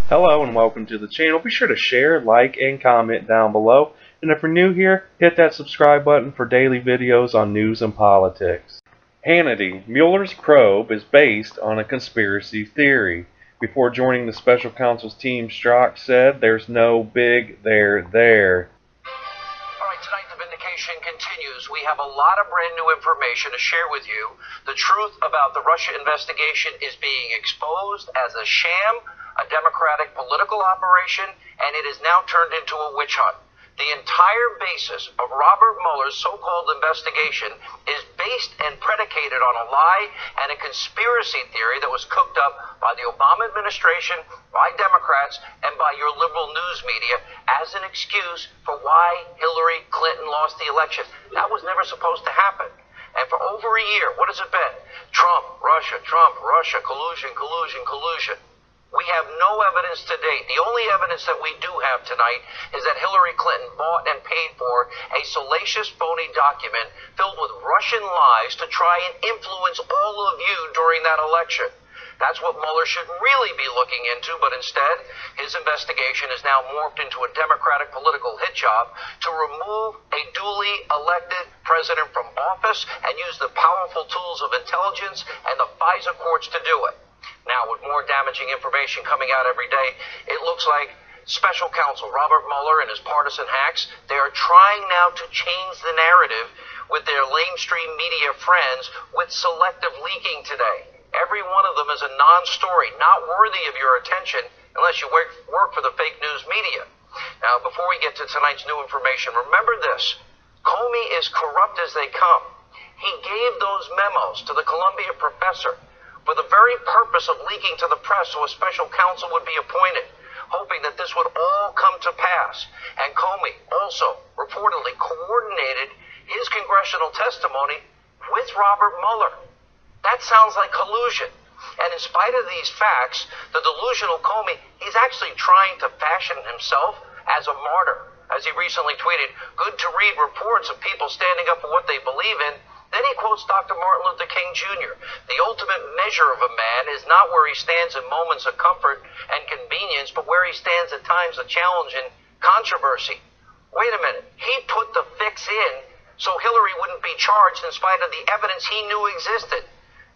Hello and welcome to the channel. Be sure to share, like, and comment down below. And if you're new here, hit that subscribe button for daily videos on news and politics. Hannity, Mueller's probe is based on a conspiracy theory. Before joining the special counsel's team, Strzok said there's no big there. All right, tonight the vindication continues. We have a lot of brand new information to share with you. The truth about the Russia investigation is being exposed as a sham, a Democratic political operation, and it is now turned into a witch hunt. The entire basis of Robert Mueller's so-called investigation is based and predicated on a lie and a conspiracy theory that was cooked up by the Obama administration, by Democrats, and by your liberal news media as an excuse for why Hillary Clinton lost the election. That was never supposed to happen. And for over a year, what has it been? Trump, Russia, collusion. We have no evidence to date. The only evidence that we do have tonight is that Hillary Clinton bought and paid for a salacious, phony document filled with Russian lies to try and influence all of you during that election. That's what Mueller should really be looking into, but instead, his investigation is now morphed into a Democratic political hit job to remove a duly elected president from office and use the powerful tools of intelligence and the FISA courts to do it. Now, with more damaging information coming out every day, it looks like special counsel Robert Mueller and his partisan hacks, they are trying now to change the narrative with their lamestream media friends with selective leaking today. Every one of them is a non-story, not worthy of your attention unless you work for the fake news media. Now, before we get to tonight's new information, remember this. Comey is corrupt as they come. He gave those memos to the Columbia professor for the very purpose of leaking to the press so a special counsel would be appointed, hoping that this would all come to pass. And Comey also reportedly coordinated his congressional testimony with Robert Mueller. That sounds like collusion. And in spite of these facts, the delusional Comey, he's actually trying to fashion himself as a martyr. As he recently tweeted, good to read reports of people standing up for what they believe in. Then he quotes Dr. Martin Luther King Jr. The ultimate measure of a man is not where he stands in moments of comfort and convenience, but where he stands at times of challenge and controversy. Wait a minute. He put the fix in so Hillary wouldn't be charged in spite of the evidence he knew existed.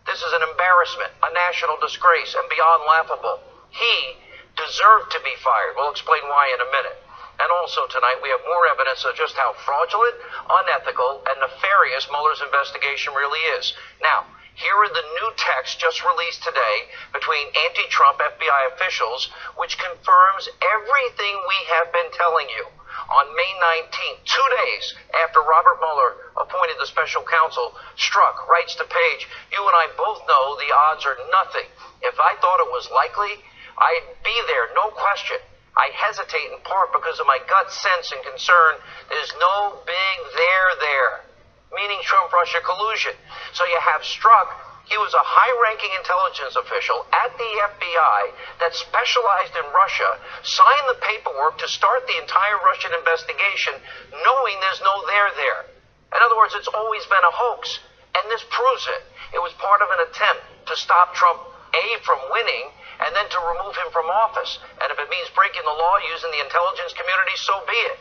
This is an embarrassment, a national disgrace, and beyond laughable. He deserved to be fired. We'll explain why in a minute. And also tonight we have more evidence of just how fraudulent, unethical, and nefarious Mueller's investigation really is. Now, here are the new texts just released today between anti-Trump FBI officials, which confirms everything we have been telling you. On May 19th, 2 days after Robert Mueller appointed the special counsel, Strzok writes to Page, you and I both know the odds are nothing. If I thought it was likely, I'd be there, no question. I hesitate in part because of my gut sense and concern. There's no big there, meaning Trump-Russia collusion. So you have Strzok. He was a high-ranking intelligence official at the FBI that specialized in Russia, signed the paperwork to start the entire Russian investigation, knowing there's no there. In other words, it's always been a hoax, and this proves it. It was part of an attempt to stop Trump, A, from winning, and then to remove him from office. And if it means breaking the law using the intelligence community, so be it.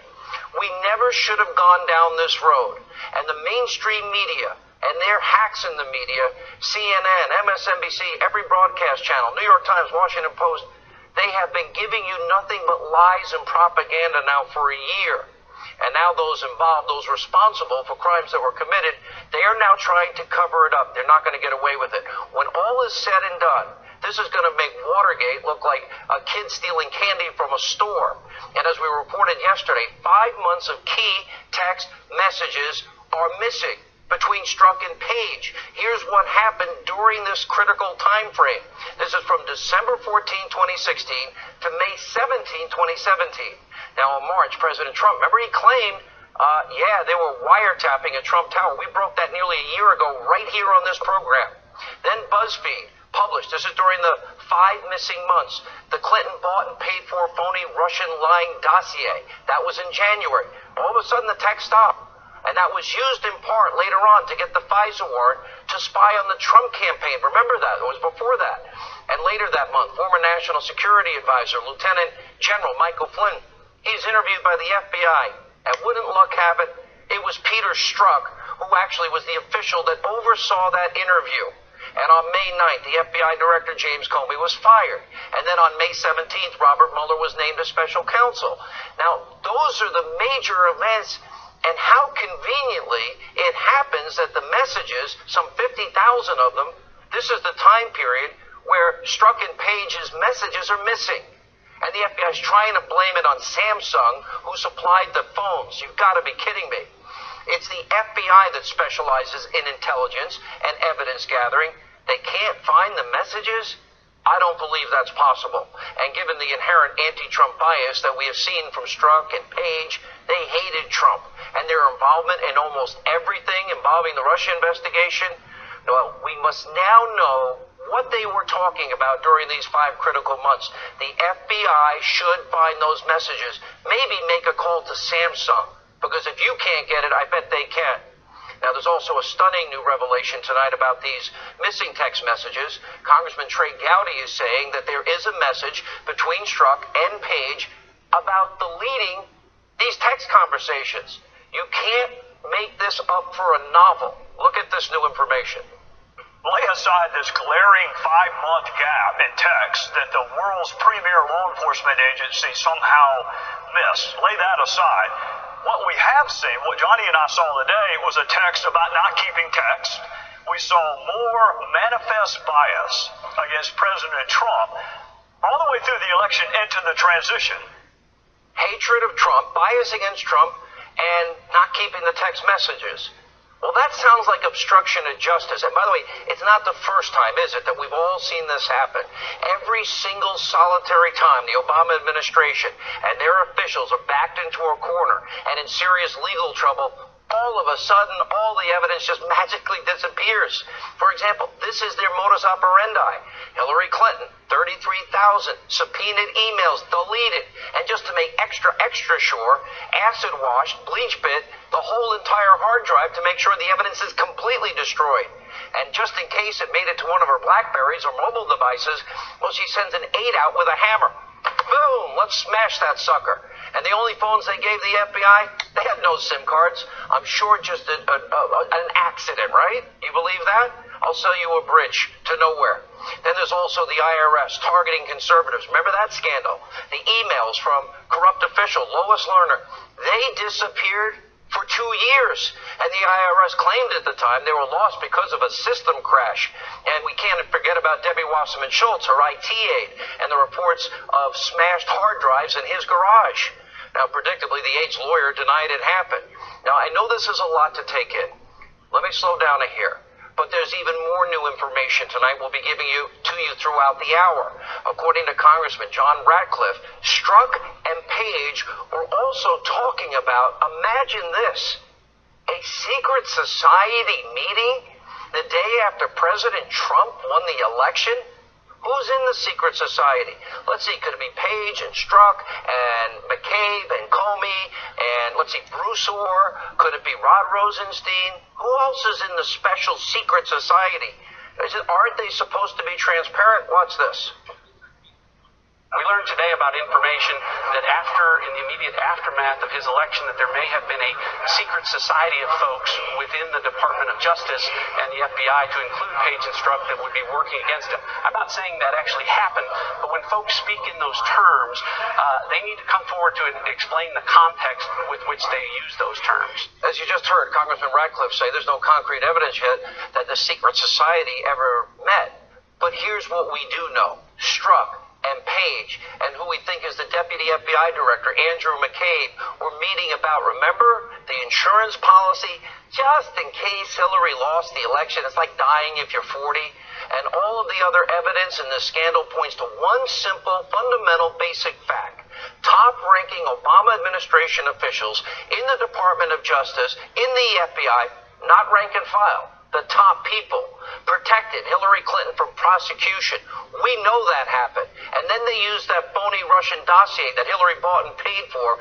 We never should have gone down this road. And the mainstream media and their hacks in the media, CNN, MSNBC, every broadcast channel, New York Times, Washington Post, they have been giving you nothing but lies and propaganda now for a year. And now those involved, those responsible for crimes that were committed, they are now trying to cover it up. They're not going to get away with it. When all is said and done, this is going to make Watergate look like a kid stealing candy from a store. And as we reported yesterday, 5 months of key text messages are missing between Strzok and Page. Here's what happened during this critical time frame. This is from December 14, 2016 to May 17, 2017. Now in March, President Trump, remember he claimed, they were wiretapping at Trump Tower. We broke that nearly a year ago right here on this program. Then BuzzFeed published, this is during the 5 missing months, the Clinton bought and paid for phony Russian lying dossier. That was in January. All of a sudden the text stopped. And And that was used in part later on to get the FISA warrant to spy on the Trump campaign. Remember that? It was before that. And later that month, former National Security Advisor, Lieutenant General Michael Flynn, he's interviewed by the FBI. And wouldn't luck have it, it was Peter Strzok who actually was the official that oversaw that interview. And on May 9th, the FBI Director James Comey was fired. And then on May 17th, Robert Mueller was named as special counsel. Now, those are the major events, and how conveniently it happens that the messages, some 50,000 of them, this is the time period where Strzok and Page's messages are missing. And the FBI is trying to blame it on Samsung, who supplied the phones. You've got to be kidding me. It's the FBI that specializes in intelligence and evidence gathering. They can't find the messages? I don't believe that's possible. And given the inherent anti-Trump bias that we have seen from Strzok and Page, they hated Trump. And their involvement in almost everything involving the Russia investigation, well, we must now know what they were talking about during these 5 critical months. The FBI should find those messages. Maybe make a call to Samsung. Because if you can't get it, I bet they can. Now, there's also a stunning new revelation tonight about these missing text messages. Congressman Trey Gowdy is saying that there is a message between Strzok and Page about deleting these text conversations. You can't make this up for a novel. Look at this new information. Lay aside this glaring 5-month gap in text that the world's premier law enforcement agency somehow missed. Lay that aside. What we have seen, what Johnny and I saw today, was a text about not keeping text. We saw more manifest bias against President Trump all the way through the election into the transition. Hatred of Trump, bias against Trump, and not keeping the text messages. Well, that sounds like obstruction of justice. And by the way, it's not the first time, is it, that we've all seen this happen? Every single solitary time the Obama administration and their officials are backed into a corner and in serious legal trouble, all of a sudden, all the evidence just magically disappears. For example, this is their modus operandi. Hillary Clinton, 33,000 subpoenaed emails deleted. And just to make extra sure, acid washed, bleach bit the whole entire hard drive to make sure the evidence is completely destroyed. And just in case it made it to one of her Blackberries or mobile devices, well, she sends an 8 out with a hammer. Boom, let's smash that sucker. And the only phones they gave the FBI, they had no SIM cards. I'm sure just an accident, right? You believe that? I'll sell you a bridge to nowhere. Then there's also the IRS targeting conservatives. Remember that scandal? The emails from corrupt official Lois Lerner. They disappeared for 2 years. And the IRS claimed at the time they were lost because of a system crash. And we can't forget about Debbie Wasserman Schultz, her IT aide, and the reports of smashed hard drives in his garage. Now, predictably, the aide's lawyer denied it happened. Now, I know this is a lot to take in. Let me slow down here. But there's even more new information tonight we'll be giving to you throughout the hour. According to Congressman John Ratcliffe, Strzok and Page were also talking about, imagine this, a secret society meeting the day after President Trump won the election? Who's in the secret society? Let's see, could it be Page and Strzok and McCabe and Comey and, let's see, Bruce Orr? Could it be Rod Rosenstein? Who else is in the special secret society? Aren't they supposed to be transparent? Watch this. We learned today about information that in the immediate aftermath of his election, that there may have been a secret society of folks within the Department of Justice and the FBI, to include Page and Strzok, that would be working against him. I'm not saying that actually happened, but when folks speak in those terms, they need to come forward to explain the context with which they use those terms. As you just heard Congressman Ratcliffe say, there's no concrete evidence yet that the secret society ever met. But here's what we do know. Strzok and Page, and who we think is the Deputy FBI Director, Andrew McCabe, were meeting about, remember, the insurance policy, just in case Hillary lost the election. It's like dying if you're 40. And all of the other evidence in this scandal points to one simple, fundamental, basic fact. Top-ranking Obama administration officials in the Department of Justice, in the FBI, not rank and file, the top people, protected Hillary Clinton from prosecution. We know that happened. And then they used that phony Russian dossier that Hillary bought and paid for,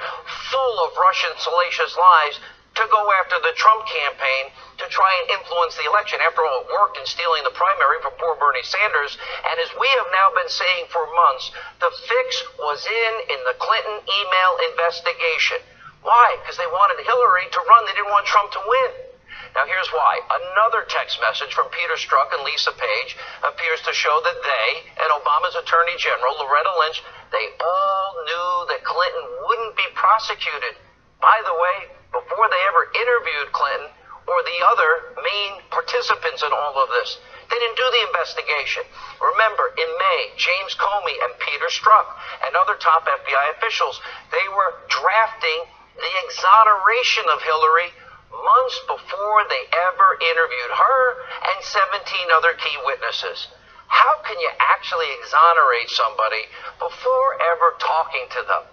full of Russian salacious lies, to go after the Trump campaign to try and influence the election. After all, it worked in stealing the primary for poor Bernie Sanders. And as we have now been saying for months, the fix was in the Clinton email investigation. Why? Because they wanted Hillary to run. They didn't want Trump to win. Now here's why. Another text message from Peter Strzok and Lisa Page appears to show that they and Obama's Attorney General, Loretta Lynch, they all knew that Clinton wouldn't be prosecuted. By the way, before they ever interviewed Clinton or the other main participants in all of this. They didn't do the investigation. Remember, in May, James Comey and Peter Strzok and other top FBI officials, they were drafting the exoneration of Hillary months before they ever interviewed her and 17 other key witnesses. How can you actually exonerate somebody before ever talking to them?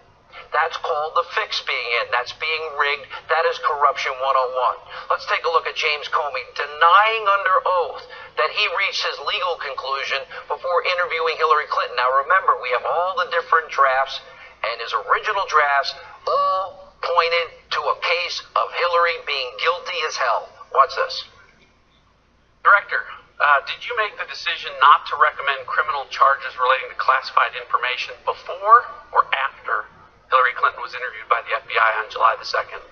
That's called the fix being in. That's being rigged. That is corruption 101. Let's take a look at James Comey denying under oath that he reached his legal conclusion before interviewing Hillary Clinton. Now remember, we have all the different drafts, and his original drafts all pointed to a case of Hillary being guilty as hell. Watch this. Director, did you make the decision not to recommend criminal charges relating to classified information before or after Hillary Clinton was interviewed by the FBI on July the 2nd?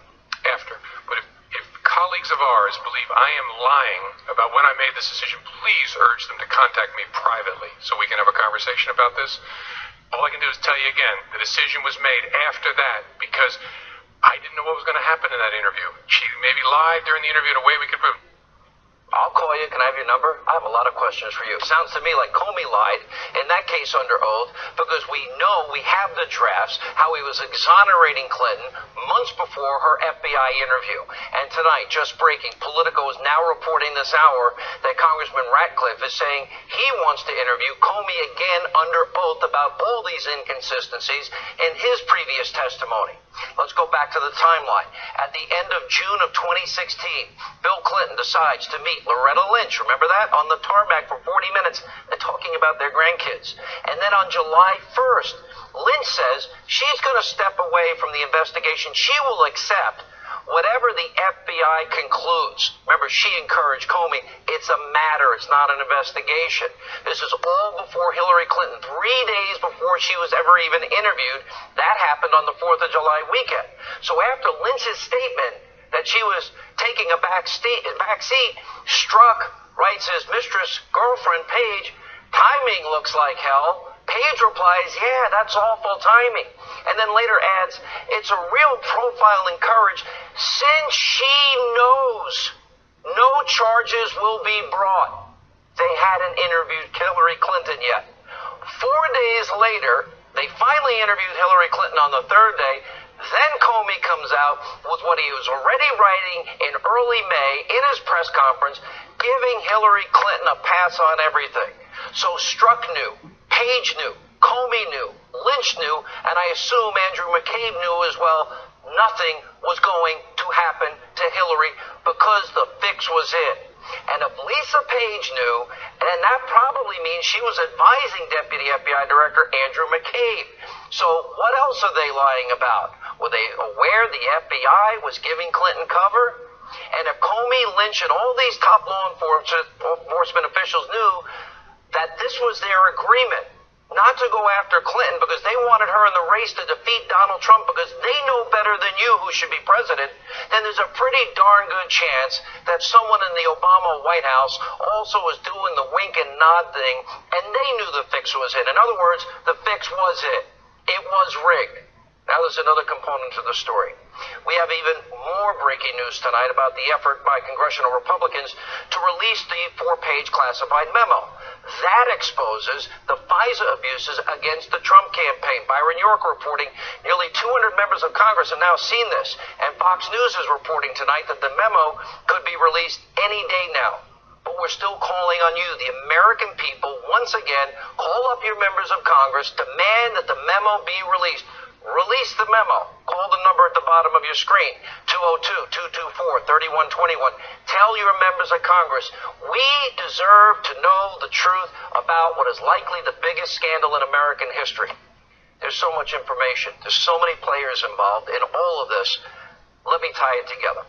After. But if colleagues of ours believe I am lying about when I made this decision, please urge them to contact me privately so we can have a conversation about this. All I can do is tell you again, the decision was made after that because I didn't know what was going to happen in that interview. She maybe lied during the interview in a way we could prove. I'll call you. Can I have your number? I have a lot of questions for you. Sounds to me like Comey lied in that case under oath because we know we have the drafts, how he was exonerating Clinton months before her FBI interview. And tonight, just breaking, Politico is now reporting this hour that Congressman Ratcliffe is saying he wants to interview Comey again under oath about all these inconsistencies in his previous testimony. Let's go back to the timeline. At the end of June of 2016, Bill Clinton decides to meet Loretta Lynch, remember that, on the tarmac for 40 minutes. They're talking about their grandkids. And then on July 1st, Lynch says she's going to step away from the investigation. She will accept whatever the FBI concludes. Remember, she encouraged Comey. It's a matter. It's not an investigation. This is all before Hillary Clinton. 3 days before she was ever even interviewed. That happened on the 4th of July weekend. So after Lynch's statement that she was taking a back seat, Strzok writes his mistress, girlfriend, Page, timing looks like hell. Page replies, yeah, that's awful timing. And then later adds, it's a real profile in courage since she knows no charges will be brought. They hadn't interviewed Hillary Clinton yet. 4 days later, they finally interviewed Hillary Clinton on the 3rd day. Then Comey comes out with what he was already writing in early May in his press conference, giving Hillary Clinton a pass on everything. So Strzok knew, Page knew, Comey knew, Lynch knew, and I assume Andrew McCabe knew as well, nothing was going to happen to Hillary because the fix was in. And if Lisa Page knew, then that probably means she was advising Deputy FBI Director Andrew McCabe. So what else are they lying about? Were they aware the FBI was giving Clinton cover? And if Comey, Lynch, and all these top law enforcement officials knew that this was their agreement, not to go after Clinton because they wanted her in the race to defeat Donald Trump because they know better than you who should be president, then there's a pretty darn good chance that someone in the Obama White House also was doing the wink and nod thing, and they knew the fix was in. In other words, the fix was it. It was rigged. Now there's another component to the story. We have even more breaking news tonight about the effort by congressional Republicans to release the 4-page classified memo. That exposes the FISA abuses against the Trump campaign. Byron York reporting nearly 200 members of Congress have now seen this. And Fox News is reporting tonight that the memo could be released any day now. But we're still calling on you, the American people, once again, call up your members of Congress, demand that the memo be released. Release the memo. Call the number at the bottom of your screen, 202-224-3121. Tell your members of Congress, we deserve to know the truth about what is likely the biggest scandal in American history. There's so much information. There's so many players involved in all of this. Let me tie it together.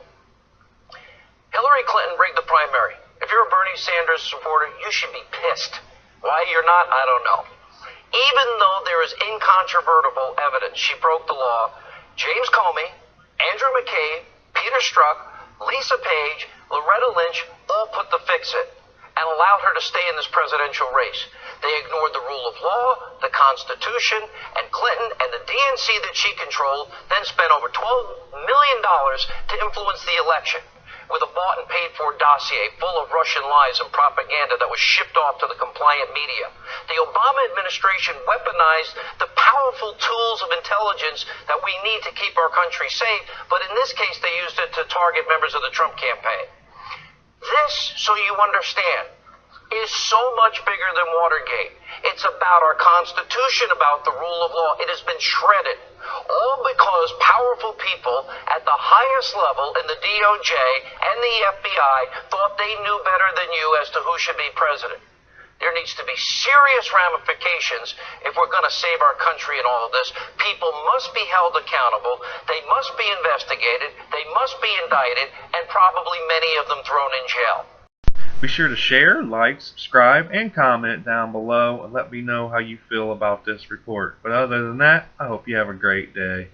Hillary Clinton rigged the primary. If you're a Bernie Sanders supporter, you should be pissed. Why you're not, I don't know. Even though there is incontrovertible evidence she broke the law, James Comey, Andrew McCabe, Peter Strzok, Lisa Page, Loretta Lynch all put the fix-it and allowed her to stay in this presidential race. They ignored the rule of law, the Constitution, and Clinton and the DNC that she controlled then spent over $12 million to influence the election with a bought and paid for dossier full of Russian lies and propaganda that was shipped off to the compliant media. The Obama administration weaponized the powerful tools of intelligence that we need to keep our country safe, but in this case they used it to target members of the Trump campaign. This, so you understand, is so much bigger than Watergate. It's about our Constitution, about the rule of law. It has been shredded, all because powerful people at the highest level in the DOJ and the FBI thought they knew better than you as to who should be president. There needs to be serious ramifications if we're going to save our country in all of this. People must be held accountable. They must be investigated. They must be indicted, and probably many of them thrown in jail. Be sure to share, like, subscribe, and comment down below and let me know how you feel about this report. But other than that, I hope you have a great day.